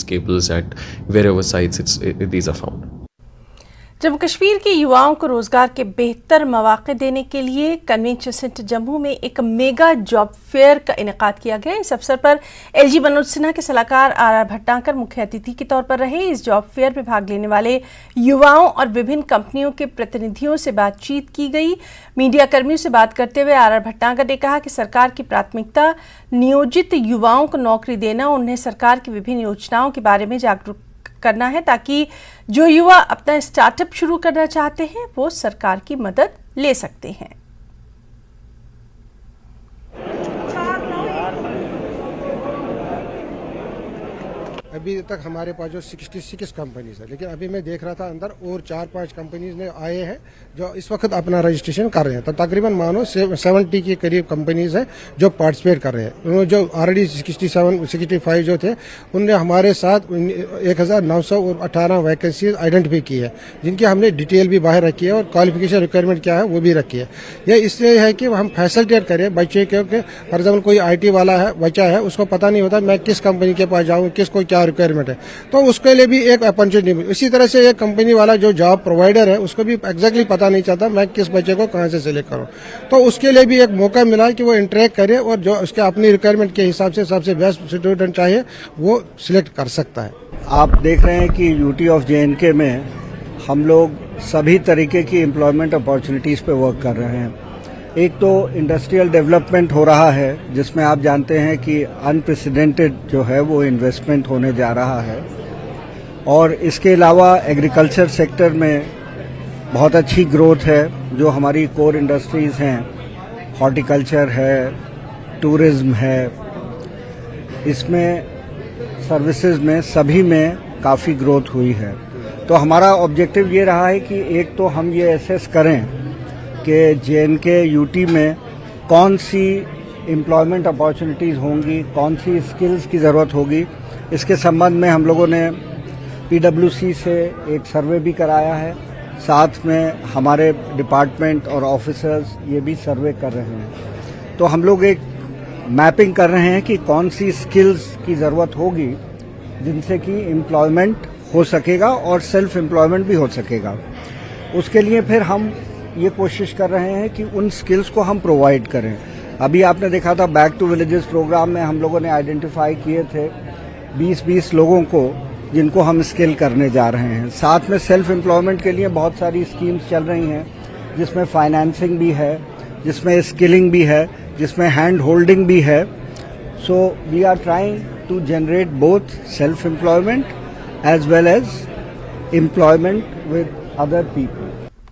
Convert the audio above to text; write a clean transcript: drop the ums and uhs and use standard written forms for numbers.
cables at wherever sites these are found. Jammu Kashmir के युवाओं को रोजगार के बेहतर मौके देने के लिए कन्वेंशन सेंटर जम्मू में एक मेगा जॉब फेयर का इनेकाद किया गया। इस अवसर पर एलजी मनोज सिन्हा के सलाहकार आर भट्टांकर मुख्य अतिथि के तौर पर रहे। इस जॉब फेयर में भाग लेने वाले युवाओं और विभिन्न कंपनियों के प्रतिनिधियों से बातचीत की गई। मीडिया कर्मियों से बात करते हुए आर भट्टांकर ने कहा कि सरकार की प्राथमिकता नियोजित युवाओं को नौकरी देना, उन्हें सरकार की विभिन्न योजनाओं के बारे में जागरूक करना है ताकि जो युवा अपना स्टार्टअप शुरू करना चाहते हैं वो सरकार की मदद ले सकते हैं। अभी तक हमारे पास जो 66 कंपनीज है, लेकिन अभी मैं देख रहा था अंदर और 4-5 कंपनीज ने आए हैं जो इस वक्त अपना रजिस्ट्रेशन कर रहे हैं। तो तकरीबन मानो 70 के करीब कंपनीज हैं जो पार्टिसिपेट कर रहे हैं। उन्होंने जो ऑलरेडी 65 जो थे उनने हमारे साथ 1918 वैकेंसीज आइडेंटिफाई की है, जिनकी हमने डिटेल भी बाहर रखी है और क्वालिफिकेशन रिक्वायरमेंट क्या है वो भी रखी है। यह इसलिए है कि हम फैसिलिटेट करें बच्चे, क्योंकि फॉर एग्जाम्पल कोई IT वाला है, बच्चा है, उसको पता नहीं होता मैं किस कंपनी के पास जाऊँ, किसको क्या रिक्वायरमेंट है, तो उसके लिए भी एक अपॉर्चुनिटी मिली। इसी तरह से एक कंपनी वाला जो जॉब प्रोवाइडर है उसको भी एग्जैक्टली पता नहीं चलता मैं किस बच्चे को कहां से सिलेक्ट करूं, तो उसके लिए भी एक मौका मिला कि वो इंटरेक्ट करे और जो उसके अपनी रिक्वायरमेंट के हिसाब से सबसे बेस्ट स्टूडेंट चाहिए वो सिलेक्ट कर सकता है। आप देख रहे हैं कि यूटी ऑफ JNK में हम लोग सभी तरीके की एम्प्लॉयमेंट अपॉर्चुनिटीज पे वर्क कर रहे हैं। एक तो इंडस्ट्रियल डेवलपमेंट हो रहा है जिसमें आप जानते हैं कि अनप्रेसिडेंटेड जो है वो इन्वेस्टमेंट होने जा रहा है, और इसके अलावा एग्रीकल्चर सेक्टर में बहुत अच्छी ग्रोथ है। जो हमारी कोर इंडस्ट्रीज हैं, हॉर्टिकल्चर है, टूरिज्म है, इसमें सर्विसेज में सभी में काफ़ी ग्रोथ हुई है। तो हमारा ऑब्जेक्टिव ये रहा है कि एक तो हम ये एसेस करें कि JNK UT में कौन सी एम्प्लॉयमेंट अपॉर्चुनिटीज़ होंगी, कौन सी स्किल्स की ज़रूरत होगी। इसके संबंध में हम लोगों ने PwC से एक सर्वे भी कराया है, साथ में हमारे डिपार्टमेंट और ऑफिसर्स ये भी सर्वे कर रहे हैं। तो हम लोग एक मैपिंग कर रहे हैं कि कौन सी स्किल्स की ज़रूरत होगी जिनसे कि एम्प्लॉयमेंट हो सकेगा और सेल्फ एम्प्लॉयमेंट भी हो सकेगा। उसके लिए फिर हम ये कोशिश कर रहे हैं कि उन स्किल्स को हम प्रोवाइड करें। अभी आपने देखा था बैक टू विलेजेस प्रोग्राम में हम लोगों ने आइडेंटिफाई किए थे 20-20 लोगों को जिनको हम स्किल करने जा रहे हैं। साथ में सेल्फ एम्प्लॉयमेंट के लिए बहुत सारी स्कीम्स चल रही हैं जिसमें फाइनेंसिंग भी है, जिसमें स्किलिंग भी है, जिसमें हैंड होल्डिंग भी है। So we are trying to generate both self employment as well as employment with other people.